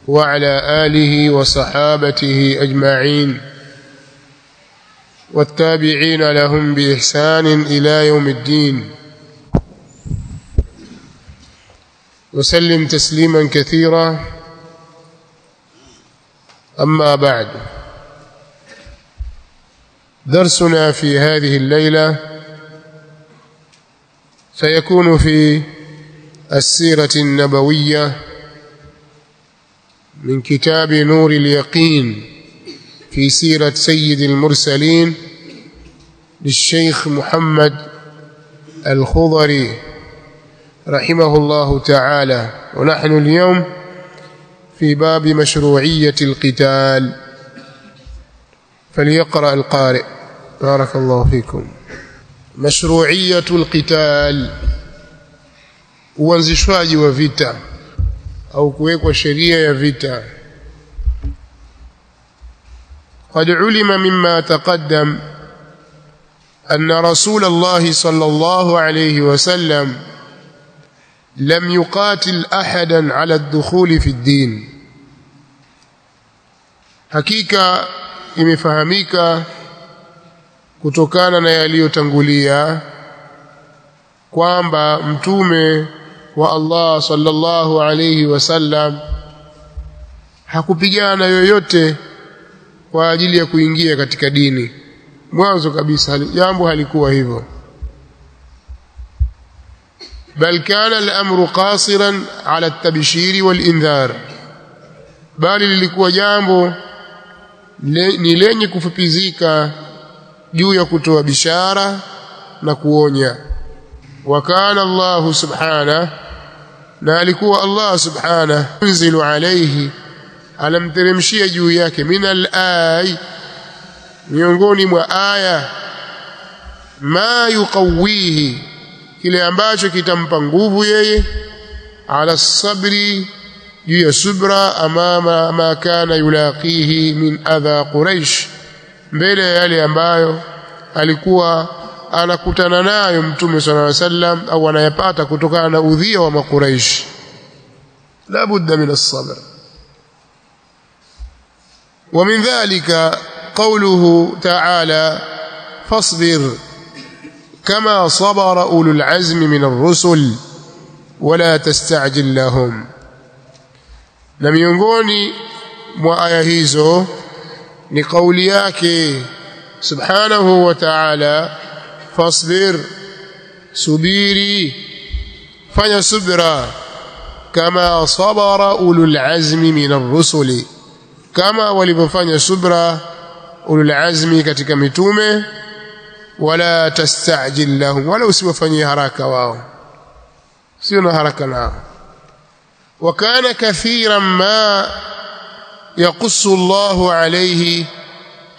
وعلى آله وصحابته أجمعين والتابعين لهم بإحسان إلى يوم الدين وسلم تسليما كثيرا. أما بعد، درسنا في هذه الليلة سيكون في السيرة النبوية من كتاب نور اليقين في سيرة سيد المرسلين للشيخ محمد الخضري رحمه الله تعالى. ونحن اليوم في باب مشروعية القتال، فليقرأ القارئ. بارك الله فيكم. مشروعية القتال، uanzishwaji wa vita au kuwekwa sheria ya vita. قد علم مما تقدم أن رسول الله صلى الله عليه وسلم لم يقاتل أحدا على الدخول في الدين. hakika imefahamika kutokana na yaliyotangulia kwamba mtume wa Allah sallallahu alayhi wasallam hakupigana yoyote kwa ajili ya kuingia katika dini. Mwanzo kabisa jambo halikuwa hivyo, bal kana al-amru qasiran ala at-tabshir wal-indhar, bali lilikuwa jambo ni lenye kufupizika juu ya kutoa bishara na kuonya. Wa kana Allah subhanahu, na alikuwa Allah subhanahu yunzilu alayhi, anamteremshia juu yake min al-ay, miongoni mwa aya, ma yuqawihi, kile ambacho kitampa nguvu yeye, ala sabri, juu ya subra, amama ma kana yulaqihi min adha Quraish, mbele ya yale ambayo alikuwa anakutana nayo mtume sallallahu alaihi wasallam au anayapata kutokana na udhia wa Makuraish. La budda min as-sabr. Wa min dhalika qawluhu ta'ala fasbir kama sabara ulul azmi min ar-rusul wa la tasta'jil lahum. Na miongoni mwa aya hizo ni kauli yake subhanahu wa ta'ala, fasbir, subiri, fanya subra, kama sabara ulul azmi min ar-rusuli, kama walivyofanya subra ulul azmi katika mitume, wala tastajil lahum, wala usiwafanyie haraka wao, sio na haraka nao. Wa kana kathiran ma yaqussu Allahu alayhi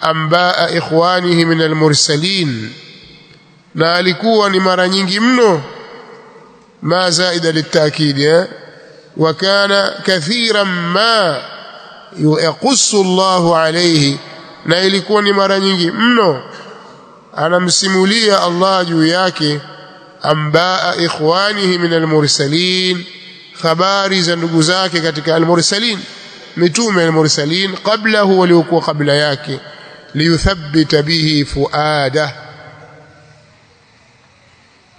anbaa ikhwanihi min al-mursalin, na alikuwa ni mara nyingi mno, ma zaida litakid, wa kana kathiran ma yaqussu Allahu alayhi, na ilikuwa ni mara nyingi mno anamsimulia Allah juu yake, anbaa ikhwanihi min al-mursalin, habari za ndugu zake katika al-mursalin, mitume al-mursalin, qablahu, waliokuwa kabla yake, liyuthabbita bihi fuadah,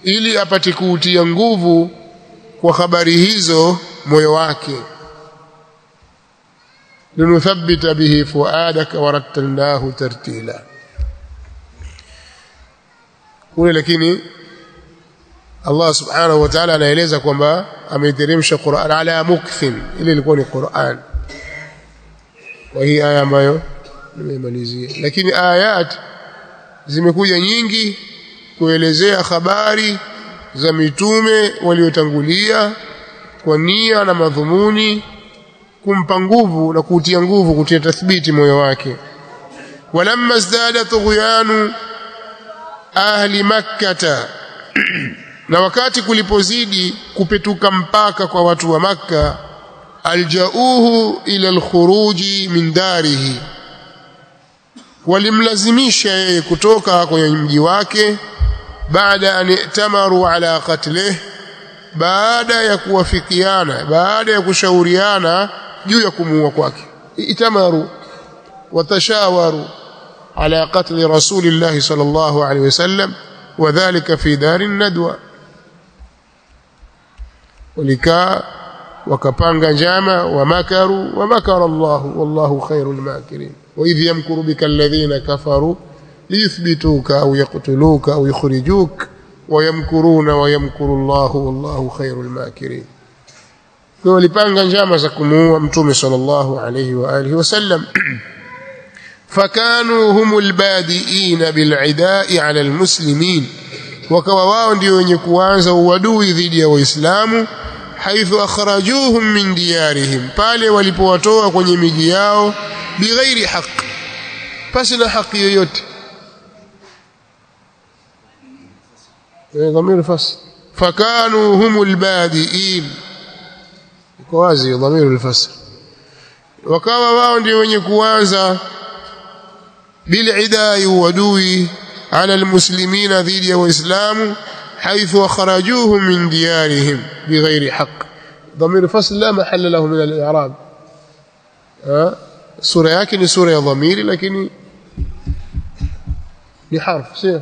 ili apate kuutia nguvu kwa habari hizo moyo wake. linuthabbita bihi fuadaka warattalnahu tartila. kule lakini Allah subhanahu wa ta'ala anaeleza kwamba ameiteremsha Qur'an ala mukthin, ile ilikuwa ni Qur'an. Kwa hii aya ambayo nimemalizia, lakini ayat zimekuja nyingi kuelezea habari za mitume waliotangulia kwa nia na madhumuni kumpa nguvu na kutia nguvu, kutia tathbiti moyo wake. walamma zdada tughyanu ahli makkah na wakati kulipozidi kupetuka mpaka kwa watu wa Makka, aljauhu ila alkhuruji min darihi, walimlazimisha yeye kutoka kwenye mji wake, baada an itamaru ala qatlih, baada ya kuwafikiana, baada ya kushauriana juu ya kumuua kwake. Itamaru watashawaru ala qatl rasulillah sallallahu alayhi wasallam wadhālika fi darin nadwa, walikaa wakapanga njama, wamakaru wamakara Allah wallahu khairul makirin. wa idh yamkuru bika alladhina kafaru liyuthbituka aw yaqtuluka aw yukhrijuka wa yamkuruna wa yamkuru Allah wallahu khairul makirin. Kwa walipanga njama za kumuua mtume sallallahu alayhi wa alihi wasallam. fakanu humul badiina bil'idaa'i 'ala almuslimin, wakawa wao ndio wenye kuanza uadui dhidi ya waislamu. haithu akhrajuhum min diyarihim, pale walipowatoa kwenye miji yao, bighairi haqq, pasi na haki yoyote. dhamir fasl, fakanu humul badiin, iko wazi dhamir al-fasl, wakawa wao ndio wenye kuanza bil'idai wadui ala almuslimina dhidi ya waislamu, حيث أخرجوهم من ديارهم بغير حق. ضمير فصل لا محل له من الإعراب. سورة لكن سورة ضمير لكن لحرف سير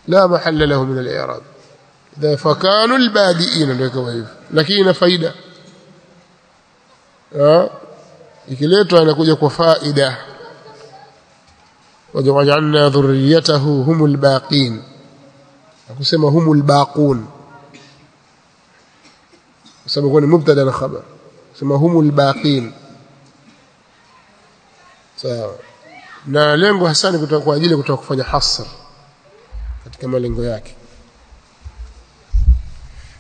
لا محل له من الإعراب. إذا فكانوا البادئين لكن فايدة ikiletwa inakuja kwa faida. waj'alna dhurriyyatahu humul baqin, akusema humul baqun sababu ni mubtada na khabar, sema humul baqin. sawa, na lengo hasa ni kutoka kwa ajili ya kutoka kufanya hasr katika malengo yake.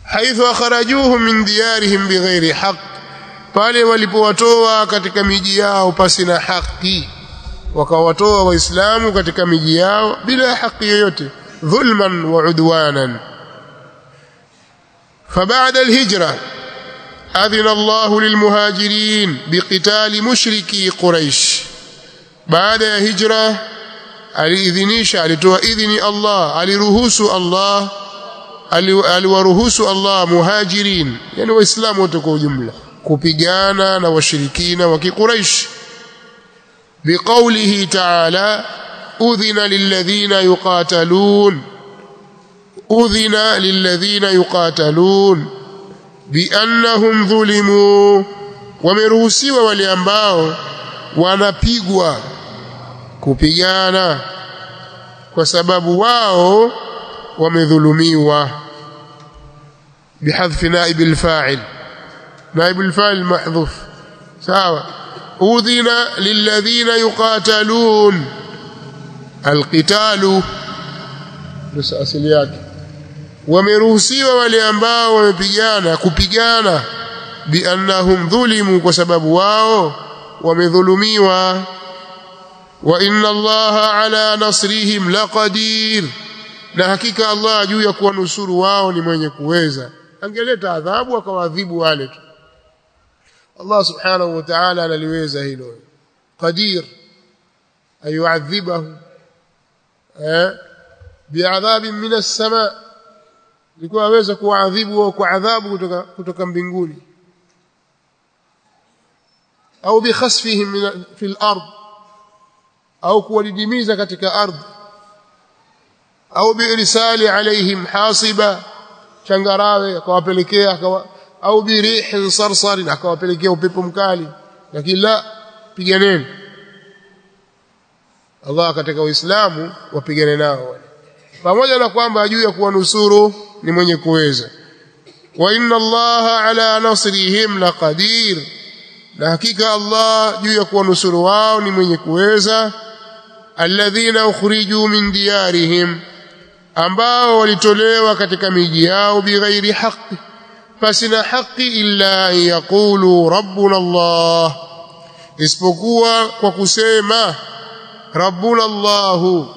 haithu akhrajuhum min diyarihim bighairi haqq, pale walipowatoa katika miji yao pasi na haki, wakawatoa waislamu katika miji yao bila haki yoyote, dhulman wa udwanan. فبعد الهجرة أذن الله للمهاجرين بقتال مشركي قريش. بعد الهجرة aliidhinisha, alitoa idhini Allah, aliruhusu Allah, aliwaruhusu Allah muhajirin, yani waislamu wote kwa ujumla, kupigana na washirikina wa Quraysh. biqawlihi ta'ala udhina lilladhina yuqatalun, udhina lilladhina yuqatalun biannahum dhulimu, wameruhusiwa wale ambao wanapigwa kupigana kwa sababu wao wamedhulumiwa. bihadhfi naib alfa'il, naib alfa'il mahdhuf. sawa, udhina lilladhina yuqatalun, alqitalu ndio asili yake, wameruhusiwa wale ambao wamepigana kupigana, biannahum dhulimu, kwa sababu wao wamedhulumiwa. wa inna Allaha ala nasrihim laqadir, na hakika Allah juu ya kuwanusuru wao ni mwenye kuweza. angeleta adhabu akawaadhibu wale tu, Allah subhanahu wa ta'ala analiweza hilo. qadir ayu'adhibahu bi'adhabin minas sama, ilikuwa aweza kuadhibu kwa adhabu kutoka mbinguni, au bi khasfihim fil ard, au kuwadidimiza katika ardhi, au bi irsali alaihim hasiba, changarawe akawapelekea, au bi rihin sarsarin, akawapelekea upepo mkali. lakini la, piganeni. Allah katika Uislamu wapigane nao, pamoja na kwamba juu ya kuwanusuru ni mwenye kuweza. wa inna Allaha ala nasrihim laqadir, na hakika Allah juu ya kuwanusuru wao ni mwenye kuweza. alladhina ukhriju min diyarihim, ambao walitolewa katika miji yao, bighairi haqqi, fasina haqqi, illa an yaqulu rabbuna Allah, isipokuwa kwa kusema rabbuna Allahu,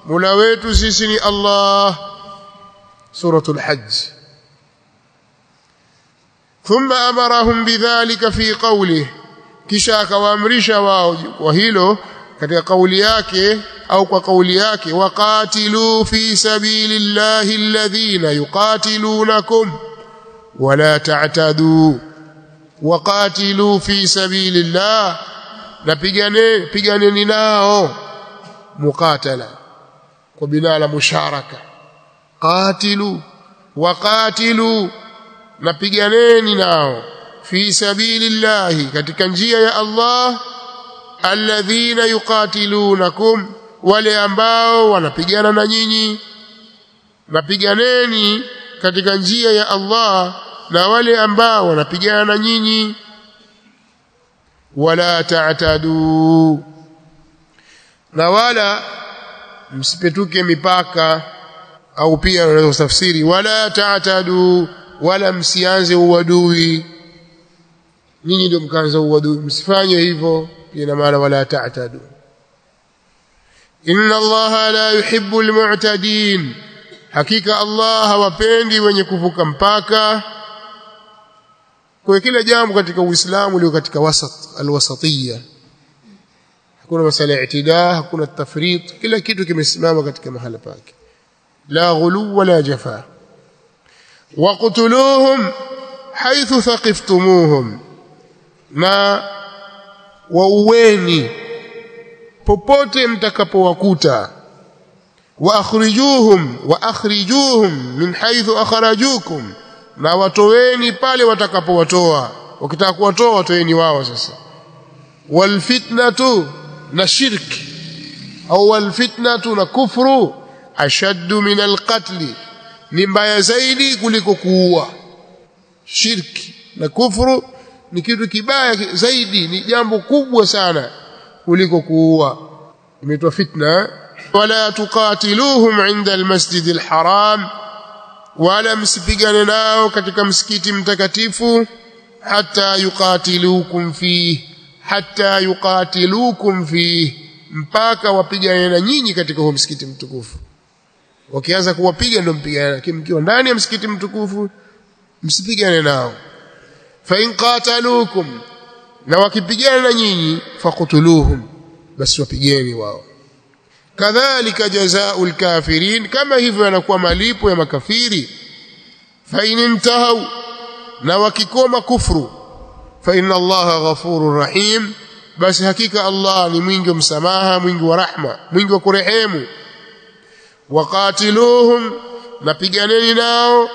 Mola wetu sisi ni Allah. suratul Hajj. thumma amarahum bidhalika fi qawlihi, kisha akawaamrisha wao kwa hilo katika kauli yake, au kwa kauli yake, waqatilu fi sabilillahi alladhina yuqatilunakum wala ta'tadu, waqatilu fi sabilillah, na piganeni nao. Muqatala kwa binala musharaka, qatilu waqatilu, na piganeni nao, fi sabilillah, katika njia ya Allah, alladhina yuqatilunakum, wale ambao wanapigana na nyinyi. Napiganeni katika njia ya Allah na wale ambao wanapigana na nyinyi. Wala ta'tadu, na wala msipetuke mipaka, au pia unaweza tafsiri wala ta'tadu, wala msianze uadui. Nyinyi ndio mkaanza uadui, msifanye hivyo. Ina maana wala ta'tadu. Inna Allaha la yuhibbul mu'tadin, hakika Allah hawapendi wenye kuvuka mpaka. Kwa kila jambo katika Uislamu liko katika wasat, alwasatiyya. Hakuna masala ya i'tidaa, hakuna tafrit, kila kitu kimesimama katika mahala pake. La ghulu wala jafa. Waqtuluhum haythu thaqiftumuhum, na waueni popote mtakapowakuta. Waakhrijuhum min haythu akhrajukum, na watoweni pale watakapowatoa. Wakitaka kuwatoa watoeni wao sasa. Walfitnatu, na shirki, au walfitnatu na kufru, ashaddu min alqatli, ni mbaya zaidi kuliko kuua. Shirki na kufru ni kitu kibaya zaidi, ni jambo kubwa sana kuliko kuua. Imeitwa fitna. Wala tuqatiluhum inda almasjidil haram, wala msipigane nao katika msikiti mtakatifu. Hatta yuqatilukum fihi, mpaka wapigane na nyinyi katika huo msikiti mtukufu. Wakianza kuwapiga ndio mpigane, lakini mkiwa ndani ya msikiti mtukufu msipigane nao. Fa in qataluukum, na wakipigana na nyinyi, faqtuluhum, basi wapigeni wao. Kadhalika jazaa'ul kafirin, kama hivyo yanakuwa malipo ya makafiri. Fa in intahu, na wakikoma kufru, fa inna Allaha ghafurur rahim, basi hakika Allah ni mwingi wa msamaha, mwingi wa rahma, mwingi wa kurehemu. Waqatiluhum, na piganeni nao,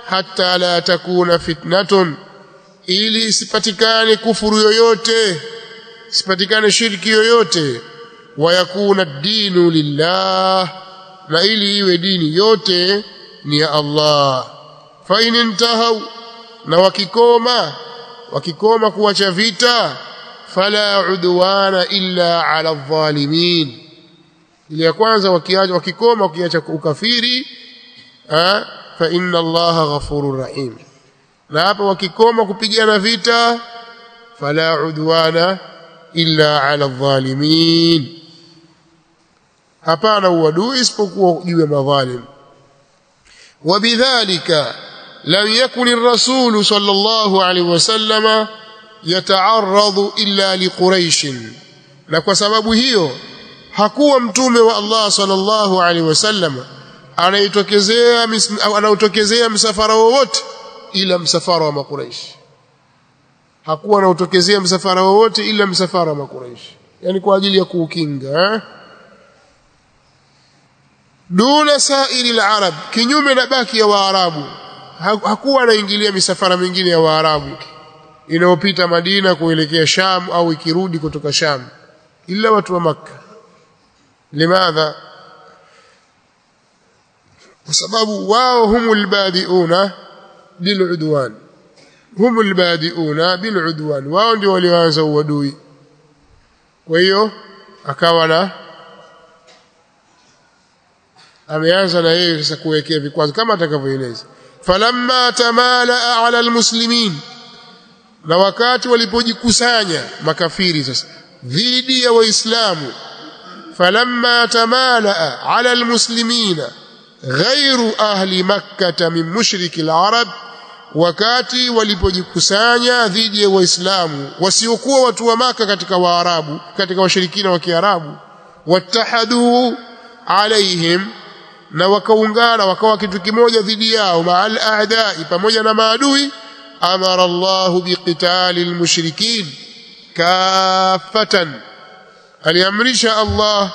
hatta la takuna fitnatun, ili isipatikane kufuru yoyote, isipatikane shirki yoyote. Wayakuna ad-dinu lillah, na ili iwe dini yote ni ya Allah. Fa in intahu, na wakikoma kuacha vita, fala udwana illa ala adh-dhalimin. Ile ya kwanza wakikoma kuacha ukafiri, fa inna Allaha ghafurur rahim. Na hapa wakikoma kupigana vita, fala udwana illa ala adh-dhalimin, hapana uadui isipokuwa juu ya madhalim. Wabidhalika lam yakun ar-rasul sallallahu alayhi wasallam yata'arradu illa liquraish, na kwa sababu hiyo hakuwa mtume wa Allah sallallahu alayhi wasallam anaitokezea msafara wowote ila msafara wa Makuraish. Hakuwa anaotokezea msafara wowote ila msafara wa Makuraish, yani kwa ajili ya kuukinga. Duna sairi al-arab, kinyume na baki ya Waarabu. Hakuwa anaingilia misafara mingine ya Waarabu inayopita Madina kuelekea Sham au ikirudi kutoka Sham, ila watu wa Makkah. Limadha? Kwa sababu wao humul badiuna bil'udwan, humul badiuna bil'udwan, wao ndio walioanza uadui. Kwa hiyo akawa ameanza na yeye sasa kuwekea vikwazo kama atakavyoeleza. Falamma tamala ala almuslimin, na wakati walipojikusanya makafiri sasa dhidi ya Waislamu. Falamma tamala ala almuslimina ghairu ahli makkah min mushriki al-arab, wakati walipojikusanya dhidi ya Waislamu wasiokuwa watu wa Makkah katika Waarabu, katika washirikina wa Kiarabu. Wattahadu alaihim, na wakaungana wakawa kitu kimoja dhidi yao. Ma'al a'da'i, pamoja na maadui. amara Allah biqitali almushrikin kaffatan, aliamrisha Allah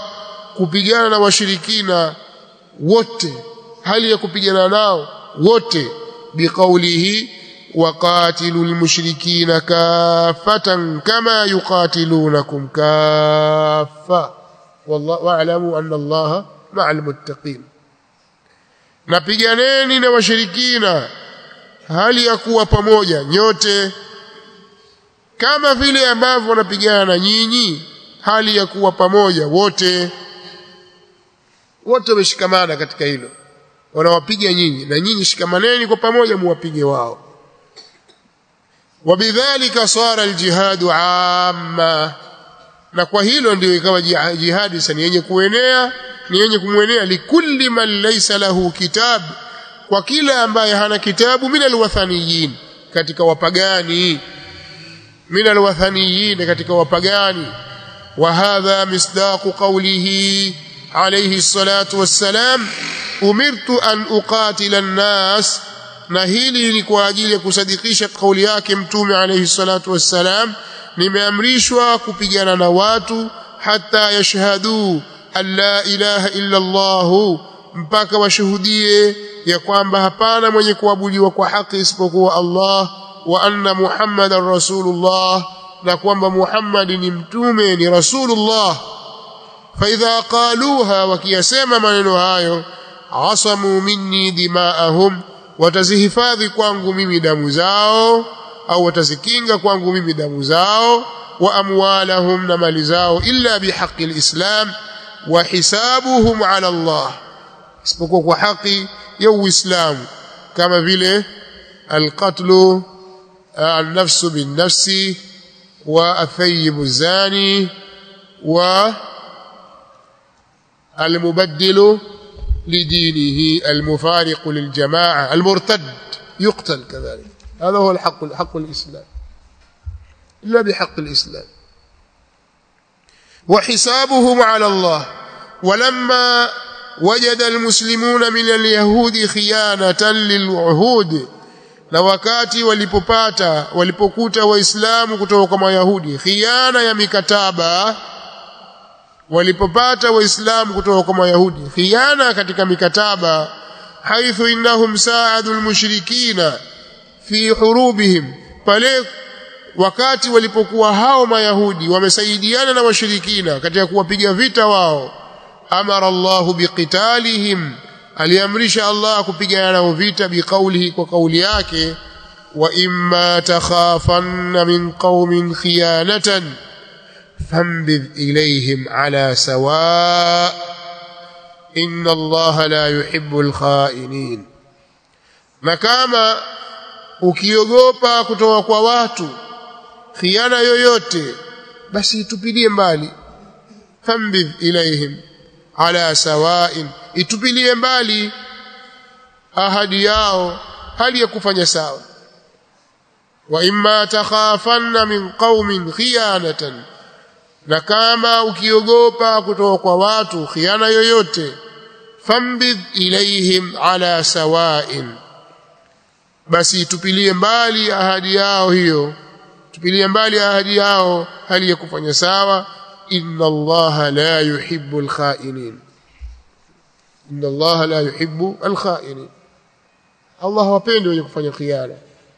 kupigana na washirikina wote, hali ya kupigana nao wote, biqaulihi waqatilu almushrikina kaffatan kama yuqatilunakum kaffa wa'lamu anna Allah ma'al muttaqin. Napiganeni na washirikina hali ya kuwa pamoja nyote, kama vile ambavyo wanapigana na nyinyi hali ya kuwa pamoja wote. Wote wameshikamana katika hilo, wanawapiga nyinyi na nyinyi shikamaneni kwa pamoja muwapige wao. Wabidhalika sara aljihadu amma, na kwa hilo ndio ikawa jihadi sasa yenye kuenea, ni yenye kumwenea likulli man laysa lahu kitab, kwa kila ambaye hana kitabu, min alwathaniyin, katika wapagani, min alwathaniyin, katika wapagani. Wa hadha misdaqu qawlihi alayhi salatu wassalam umirtu an uqatila an-nas, na hili ni kwa ajili ya kusadikisha kauli yake mtume alayhi salatu wassalam, nimeamrishwa kupigana na watu hata yashhadu an la ilaha illa Allah, mpaka washuhudie ya kwamba hapana mwenye kuabudiwa kwa haki isipokuwa Allah, wa anna Muhammadar Rasulullah, na kwamba Muhammad ni mtume, ni Rasulullah. Fa idha qaluha, wakiyasema maneno hayo, asamu minni dimaahum, watazihifadhi kwangu mimi damu zao, au watazikinga kwangu mimi damu zao, wa amwalahum, na mali zao, illa bihaqqi alislam wa hisabuhum ala Allah, isipokuwa kwa haki ya Uislamu, kama vile alqatlu an-nafsu bin-nafsi wa athayyibu zani wa المبدل لدينه المفارق للجماعة المرتد يقتل كذلك. هذا هو حق الإسلام، إلا بحق الإسلام. وحسابهم على الله. ولما وجد المسلمون من اليهود خيانة للعهود، na wakati walipokuta waislamu kutoka kwa mayahudi khiana ya mikataba, walipopata waislamu kutoka kwa mayahudi khiana katika mikataba, haithu innahum saadu almushrikina fi hurubihim, pale wakati walipokuwa hao mayahudi wamesaidiana na washirikina katika kuwapiga vita wao, amara Allahu biqitalihim, aliamrisha Allah kupigana nao vita, biqaulihi, kwa kauli yake, wa imma takhafanna min qaumin khiyanatan fambidh ilayhim ala sawa inna Allaha la yuhibbul khainin. Na kama ukiogopa kutoka kwa watu khiana yoyote, basi itupilie mbali, fambidh ilayhim ala sawain, itupilie mbali ahadi yao hali ya kufanya sawa. Wa imma takhafanna min qaumin khiyanatan, na kama ukiogopa kutoka kwa watu khiana yoyote, fambidh ilayhim ala sawain, basi tupilie mbali ahadi yao hiyo, tupilie mbali ahadi yao hali ya kufanya sawa. Inna Allaha la yuhibbu al-kha'inin, inna Allaha la yuhibbu al-kha'inin, Allah hawapendi wenye kufanya khiana,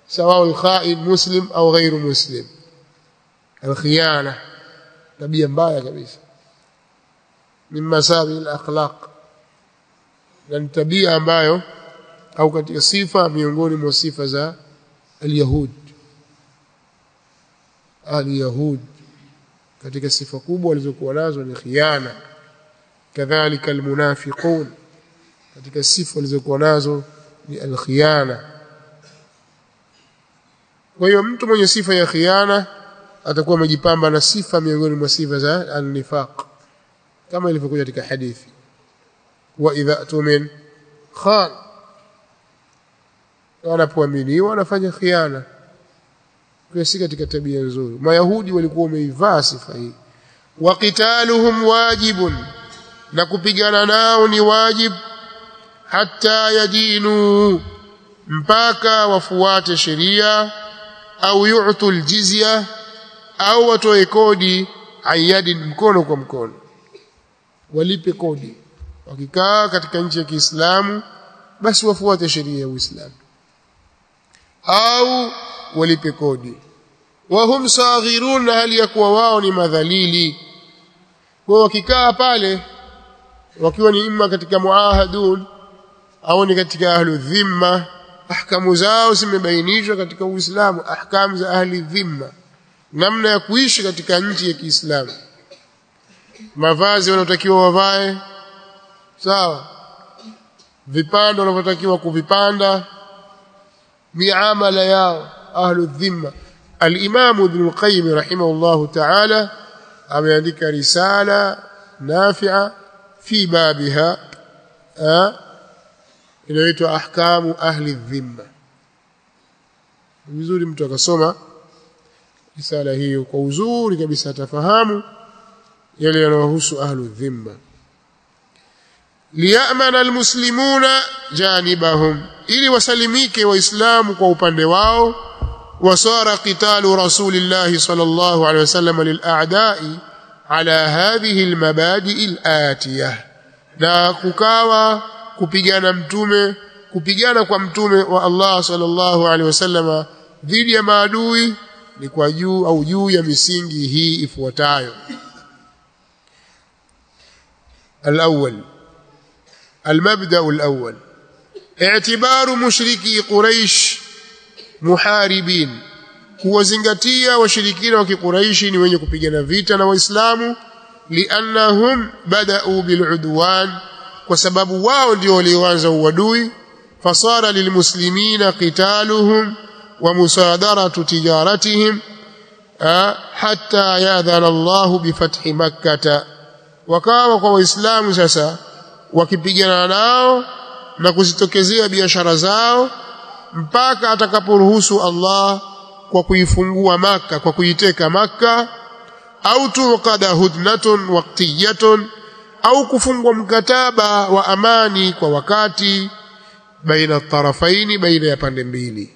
sawa al-kha'in muslim au ghairu muslim. Al-khiyana tabia mbaya kabisa, min masawi al-akhlaq, na tabia ambayo au katika sifa miongoni mwa sifa za al-yahud. Al-yahud katika sifa kubwa walizokuwa nazo ni khiana, kadhalika al-munafiqun katika sifa walizokuwa nazo ni al-khiyana. Kwa hiyo mtu mwenye sifa ya khiana atakuwa amejipamba na sifa miongoni mwa sifa za an-nifaq, kama ilivyokuja katika hadithi, wa idha tumin khan, wanapoaminiwa wanafanya khiana. Kwa si katika tabia nzuri. Mayahudi walikuwa wameivaa sifa hii. Wa qitaluhum wajibun, na kupigana nao ni wajib, hatta yadinu, mpaka wafuate sheria, au yu'tu aljizya au watoe kodi ayadin mkono kwa mkono walipe kodi wakikaa katika nchi ya Kiislamu basi wafuate sheria ya Uislamu au walipe kodi wahum saghirun hali yakuwa wao ni madhalili kwa wakikaa pale wakiwa ni imma katika muahadun au ni katika ahlu dhimma ahkamu zao zimebainishwa katika Uislamu ahkamu za ahli dhimma namna ya kuishi katika nchi ya Kiislamu mavazi wanayotakiwa wavae sawa vipando wanavyotakiwa kuvipanda miamala yao ahlu dhimma al-Imam Ibn al-Qayyim rahimahullah ta'ala ameandika risala nafi'a fi babiha inaitwa ahkamu ahli dhimma vizuri mtu akasoma risala hiyo kwa uzuri kabisa atafahamu yale yanayohusu ahlu dhimma liyamana almuslimuna janibahum ili wasalimike waislamu kwa upande wao wasara qitalu rasulillahi sallallahu alaihi wasallam lil'a'da'i ala hadhihi almabadi al'atiyah na kukawa kupigana kwa mtume wa Allah sallallahu alaihi wasallam dhidi ya maadui ni kwa juu ya misingi hii ifuatayo الأول المبدأ الأول اعتبار مشركي قريش محاربين kuwazingatia washirikina wa Quraishi ni wenye kupigana vita na waislamu liannahum bada'u bil'udwan kwa sababu wao ndio walioanza uadui fasara lilmuslimina qitaluhum wa musadaratu tijaratihim hatta yadhana Allahu bifathi makkah wakawa kwa waislamu sasa wakipigana nao na kuzitokezea biashara zao mpaka atakaporuhusu Allah kwa kuifungua Makka kwa kuiteka Makka au tuqada hudnatun waqtiyatun au kufungwa mkataba wa amani kwa wakati baina tarafaini baina ya pande mbili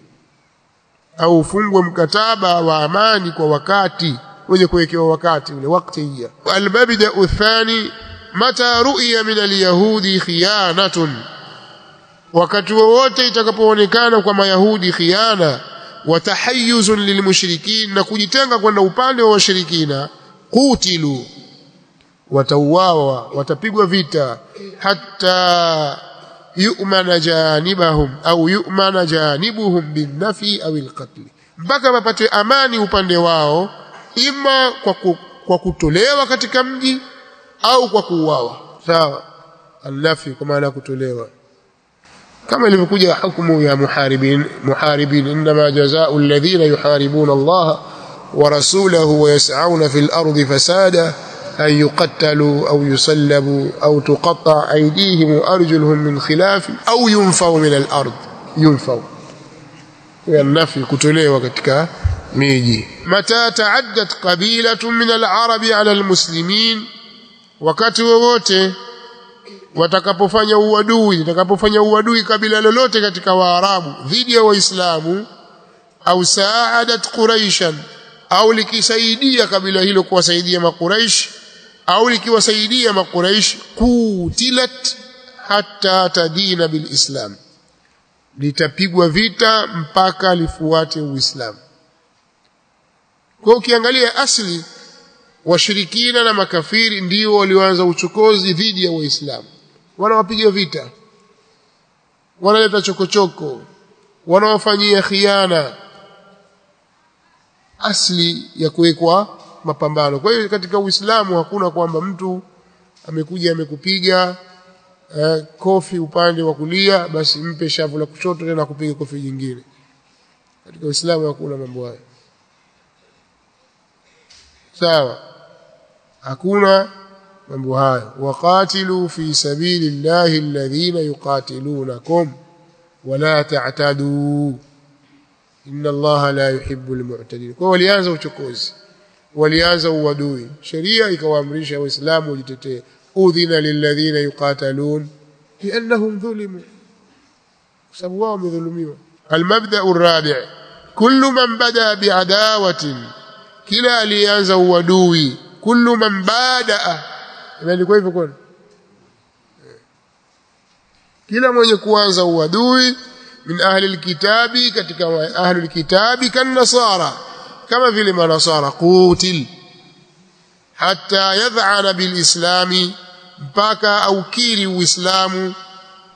au ufungwe mkataba wa amani kwa wakati wenye kuwekewa wakati ule waqtiyya al-mabda athani mata ru'ya min al-yahudi khiyanatun wakati wote itakapoonekana kwa mayahudi khiana wa tahayyuzun lilmushrikin na kujitenga kwenda upande wa washirikina qutilu watauawa watapigwa vita hatta yu'mana janibahum au yu'mana janibuhum bin-nafi au al-qatl mpaka wapate amani upande wao ima kwa kutolewa katika mji au kwa kuuawa sawa al-nafi kwa maana kutolewa kama ilivyokuja hukumu ya muharibin inma jazaa'u alladhina yuharibuna Allah wa rasulahu wa yas'auna fil ardi fasada an yuqattalu aw yusallabu aw tuqatta aydihim wa arjuluhum min khilaf aw yunfaw min al-ard yunfaw ya nafi kutolewa katika miji mata ta'addat qabilatun min al-arabi 'ala al-muslimin wakati wowote watakapofanya uadui kabila lolote katika waarabu dhidi ya waislamu au saadat quraishan au likisaidia kabila hilo kuwasaidia makuraish au likiwasaidia makuraish kutilat hatta tadina bilislam litapigwa vita mpaka lifuate uislamu kwa ukiangalia asili washirikina na makafiri ndio walioanza uchokozi dhidi ya waislamu wanawapiga vita wanaleta chokochoko wanawafanyia khiana asli ya kuwekwa mapambano kwa hiyo katika uislamu hakuna kwamba mtu amekuja amekupiga kofi upande wa kulia basi mpe shavu la kushoto tena kupiga kofi jingine katika uislamu hakuna mambo hayo sawa hakuna mambo hayo waqatilu fi sabilillahi alladhina yuqatilunakum wala ta'tadu inna allaha la yuhibbul mu'tadin kwa walianza uchokozi walianza uadui sheria ikawaamrisha waislamu wajitetee udhina lilladhina yuqatalun li'annahum dhulimu sababu wao wamedhulumiwa almabda' arabi' kullu man bada bi'adawatin, kila alianza uadui. Kullu man bada, imeandikwa hivyo kwani? Kila mwenye kuanza uadui min ahli alkitabi, katika ahli alkitabi, kan nasara, kama vile manasara, qutil hatta yad'ana bilislami, mpaka aukiri uislamu,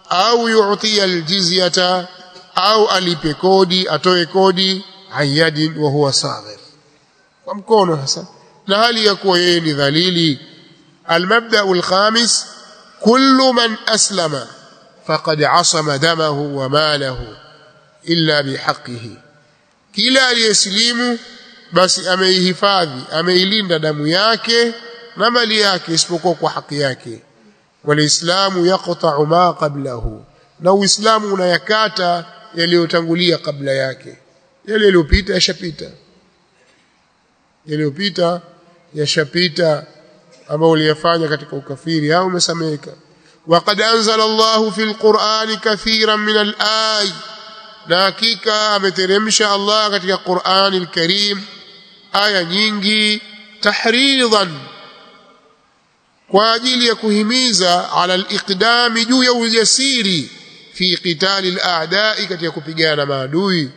au yu'ti aljizyata, au alipe kodi, atoe kodi, ayadin wa huwa saghir, kwa mkono hasa, na hali ya kuwa yeye ni dhalili. Almabda alkhamis, kullu man aslama faqad asama damahu wa malahu illa bihaqqihi, kila aliyeslimu basi ameihifadhi, ameilinda damu yake na mali yake isipokuwa kwa haki yake. Walislamu yaqta'u ma qablahu, na uislamu unayakata yaliyotangulia kabla yake. Yale yaliyopita yashapita, yaliyopita yashapita, ambao uliyafanya katika ukafiri au umesameka. وقد أنزل الله في القرآن كثيرا من الآي، na hakika ameteremsha Allah katika Qur'an al-Karim aya nyingi, tahridhan, kwa ajili ya kuhimiza, ala al-iqdami, juu ya ujasiri, fi qitali al-a'da'i, katika kupigana maadui.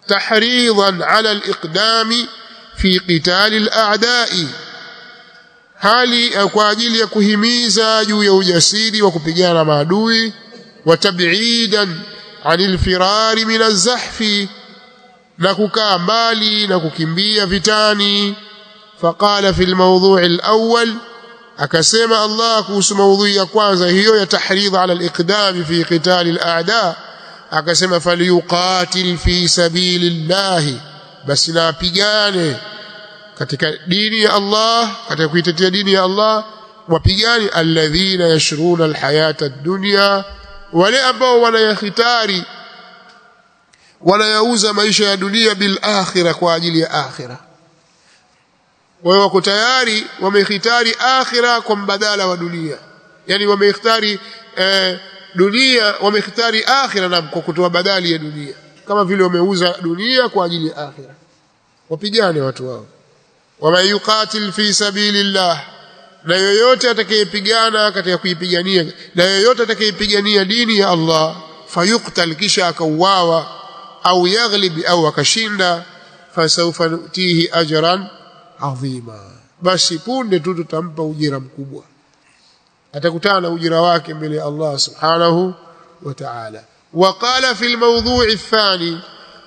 Tahridhan ala al-iqdami fi qitali al-a'da'i, hali kwa ajili ya kuhimiza juu ya ujasiri wa kupigana maadui. Wa tab'idan anil firari min az-zahfi, na kukaa mbali na kukimbia vitani. Faqala fil mawdhu' al-awwal, akasema Allah kuhusu maudhui ya kwanza hiyo ya tahridh ala al-iqdam fi qital al-a'da, akasema falyuqatil fi sabilillahi, basi na apigane katika dini ya Allah, katika kuitetea dini ya Allah. Wapigani alladhina yashruna alhayata ad-dunya, wale ambao wanayahitari, wanayauza maisha ya dunia bil akhirah, kwa ajili ya akhirah. Wao wako tayari, wamehitari akhirah kwa mbadala wa dunia, yani wamehitari dunia, wamehitari akhirah na kwa kutoa badali ya dunia, kama vile wameuza dunia kwa ajili ya akhirah. Wapigane watu wao. ومن يقاتل في سبيل الله, na yoyote atakayepigana katika kuipigania, na yoyote atakayepigania dini ya Allah, fayuqtal, kisha akauawa, au yaghlib, au akashinda, fasawfa nutihi ajran adhima, basi punde tu tutampa ujira mkubwa, atakutana na ujira wake mbele ya Allah subhanahu wa ta'ala. Waqala fil mawdhu'i athani,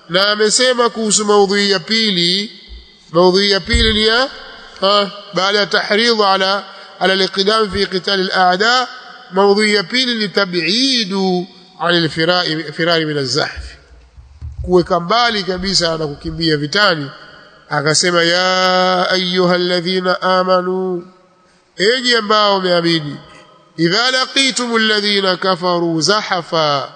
na amesema kuhusu maudhui ya pili. موضوع يبيل لي بعد تحريض على الاقدام في قتال الأعداء، موضوع يبيل لتبعيد عن الفرار من الزحف، kuweka mbali kabisa na kukimbia vitani. Akasema ya ayuha alladhina amanu, enyi ambao wameamini, idha laqitum alladhina kafaru zahafa,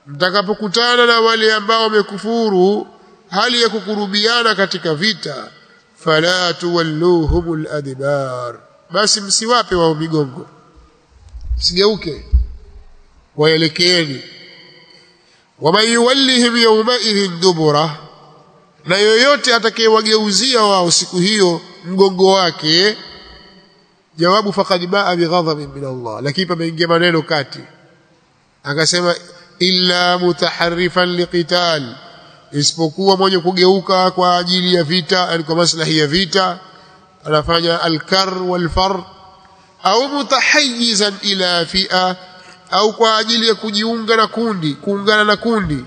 mtakapokutana na wale ambao wamekufuru hali ya kukurubiana katika vita, fala tuwalluhumul adbar, basi msiwape wao migongo, msigeuke, waelekeeni. Waman yuwallihim yawma idhin dubura, na yoyote atakayewageuzia wao siku hiyo mgongo wake. Jawabu, faqad baa bighadhabin min Allah, lakini pameingia maneno kati, akasema illa mutaharrifan liqital, isipokuwa mwenye kugeuka kwa ajili ya vita, yani kwa maslahi ya vita, anafanya al-kar wal-far, au mutahayyizan ila fi'a, au kwa ajili ya kujiunga na kundi, kuungana na kundi.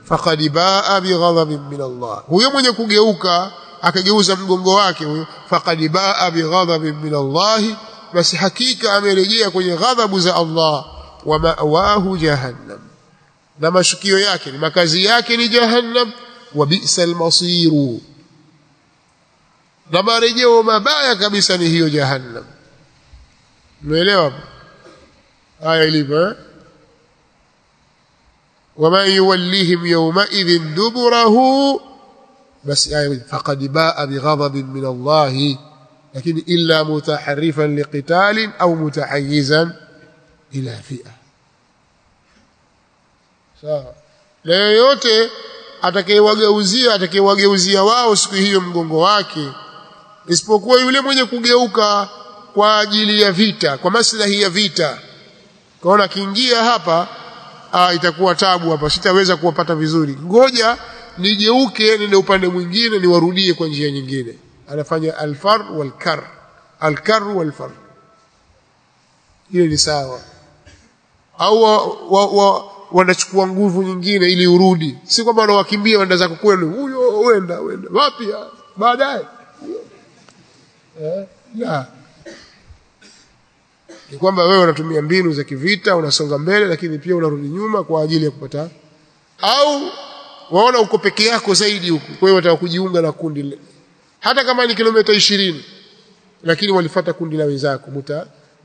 Faqad baa bighadhabin min Allah, huyo mwenye kugeuka akageuza mgongo wake huyo, faqad baa bighadhabin min Allah, basi hakika amerejea kwenye ghadhabu za Allah. Wa ma'wahu jahannam, na mashukio yake ni makazi yake ni jahannam. Wa bi'sal masiru, na marejeo mabaya kabisa ni hiyo jahannam. Umeelewa aya ilivyo? Waman yuwallihim yawma idhin duburahu, basi aya faqad baa bighadhabin min Allah, lakini illa mutaharrifan liqitalin au mutahayyizan ila fi'a. Sawa. Na yoyote atakayewageuzia wao siku hiyo mgongo wake, isipokuwa yule mwenye kugeuka kwa ajili ya vita, kwa maslahi ya vita. Kaona kiingia hapa itakuwa tabu hapa, sitaweza kuwapata vizuri, ngoja nigeuke nende upande mwingine niwarudie kwa njia nyingine. Anafanya alfar walkar, alkar walfar, hiyo ni sawa. Au wanachukua nguvu nyingine ili urudi, si kwamba wanawakimbia wenda zako kwenu, huyo wenda wapi baadaye. La, ni kwamba wewe unatumia mbinu za kivita, unasonga mbele lakini pia unarudi nyuma kwa ajili ya kupata, au waona uko peke yako zaidi huko, kwa hiyo wataka kujiunga na kundi lile, hata kama ni kilomita 20 lakini walifuata kundi la wenzako,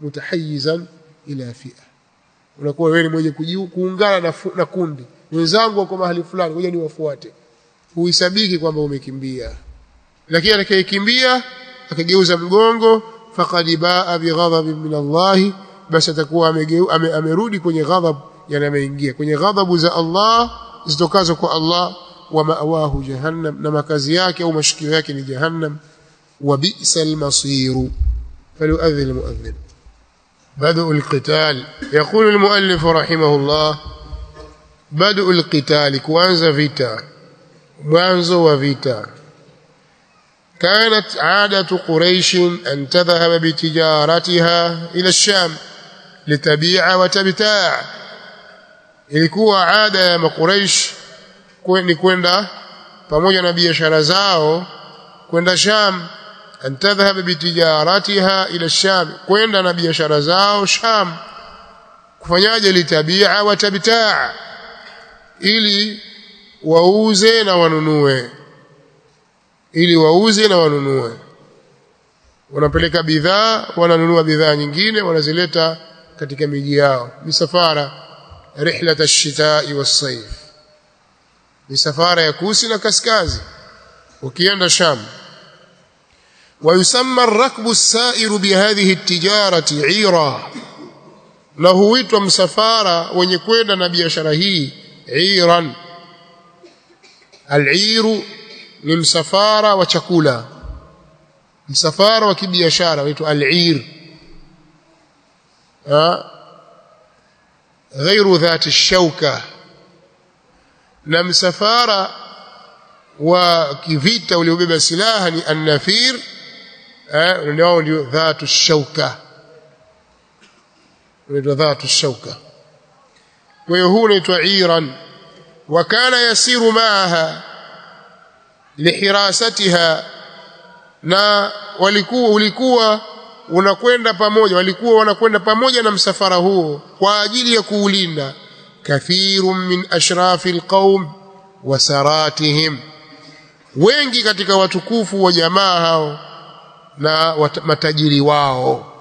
mutahayizan ila fi'a. Unakuwa wewe mwenye kuungana na kundi, wenzangu wako mahali fulani, ngoja niwafuate. Huisabiki kwamba umekimbia. Lakini atakayekimbia akageuza mgongo, faqad baa bighadabin min Allah, basi atakuwa amerudi kwenye ghadhab, yani ameingia kwenye ghadhabu za Allah zitokazo kwa Allah. Wa ma'wahu jahannam, na makazi yake au mashikio yake ni jahannam. Wa bi'sal masiru. falyu'adhdhin almu'adhdhin. بدء القتال. يقول المؤلف رحمه الله: بدء القتال، kuanza vita, mwanzo wa vita. كانت عادة قريش أن تذهب بتجارتها إلى الشام لتبيع وتبتاع. ilikuwa ada ya Quraysh ni kwenda pamoja na biashara zao kwenda Sham. أن تذهب بتجارتها إلى الشام, kwenda na biashara zao Sham. Kufanyaje? litabia wa tabtaa, ili wauze na wanunue, wanapeleka bidhaa, wananunua bidhaa nyingine, wanazileta katika miji yao. Misafara rihlat ash-shita'i was-sayf, misafara ya kusi na kaskazi, ukienda Sham. ويسمى الركب السائر بهذه التجارة عيرا, na huitwa msafara wenye kwenda na biashara hii iran. Al-iru ni msafara wa chakula, msafara wa kibiashara huitwa al-ir, ghairu dhati shauka. Na msafara wa kivita uliobeba silaha ni an-nafir, ndio dhatu shauka, ndio dhatu shauka. Kwa hiyo huu unaitwa iran. Wa kana yasiru maaha lihirasatiha, na walikuwa wanakwenda pamoja na msafara huo kwa ajili ya kuulinda. Kathirun min ashrafi alqaum wa saratihim, wengi katika watukufu wa jamaa hao na matajiri wao.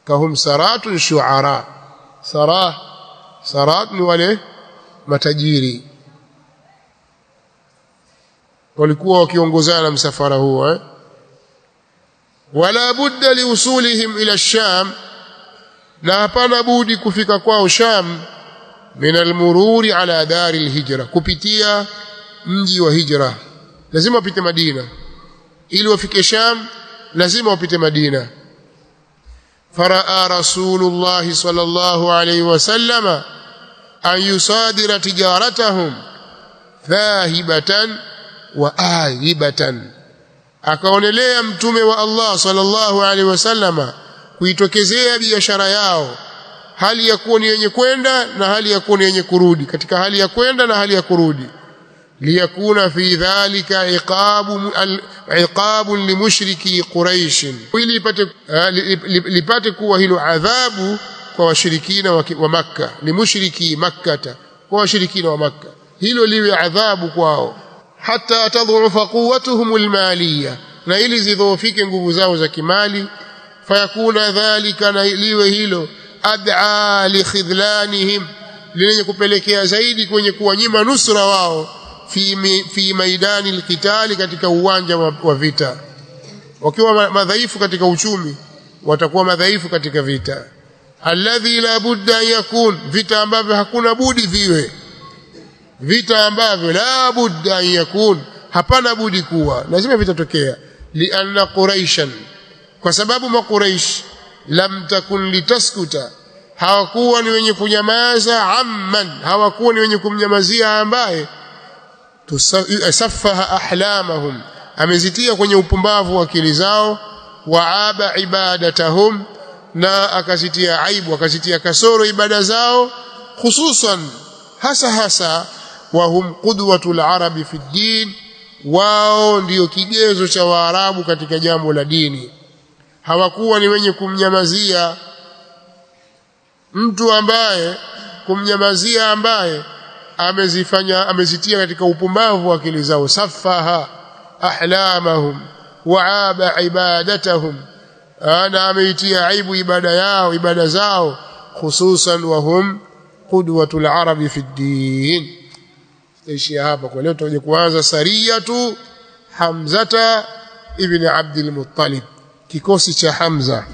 Kahum saratun shuara, sarat ni wale matajiri, walikuwa wakiongozana na msafara huo. Wala budda liusulihim ila Sham, na hapana budi kufika kwao Sham. Min almururi ala dari alhijra, kupitia mji wa hijra. Lazima wapite Madina ili wafike Sham, lazima wapite Madina. Faraa Rasulullah sallallahu alayhi wasallam an yusadira tijaratahum dhahibatan wa aibatan, akaonelea mtume wa Allah sallallahu alayhi wasallama kuitokezea biashara yao, hali ya kuwa ni yenye kwenda na hali ya kuwa ni yenye kurudi, katika hali ya kwenda na hali ya kurudi. Liyakuna fi dhalika iqabun limushriki Quraish, ili lipate kuwa hilo adhabu kwa washirikina wa Makka. Limushriki Makkata, kwa washirikina wa Makka, hilo liwe adhabu kwao. Hatta tadhufa quwwatuhum almaliyya, na ili zidhoofike nguvu zao za kimali. Fayakuna dhalika, na liwe hilo ad'a li khidlanihim, lenye kupelekea zaidi kwenye kuwanyima nusra wao fi maidani alqitali, katika uwanja wa vita. Wakiwa madhaifu katika uchumi, watakuwa madhaifu katika vita. Alladhi la budda yakun, vita ambavyo hakuna budi viwe. vita ambavyo la budda an yakun, hapana budi kuwa, lazima vitatokea. Lianna quraishan, kwa sababu makuraish lam takun litaskuta, hawakuwa ni wenye kunyamaza, amman, hawakuwa ni wenye kumnyamazia ambaye tusaffaha ahlamahum, amezitia kwenye upumbavu akili zao, waaba ibadatahum, na akazitia aibu, akazitia kasoro ibada zao, hususan hasa wahum qudwatul arabi fi din, wao ndio kigezo cha Waarabu katika jambo la dini. Hawakuwa ni wenye kumnyamazia mtu ambaye amezitia katika upumbavu akili zao, safaha ahlamahum waaba ibadatahum, ana ameitia aibu ibada zao, hususan wahum qudwatul arabi fi din. Taishia hapa kwa leo, tutaje kuanza sariyatu Hamzata ibn Abdul Muttalib, kikosi cha Hamza.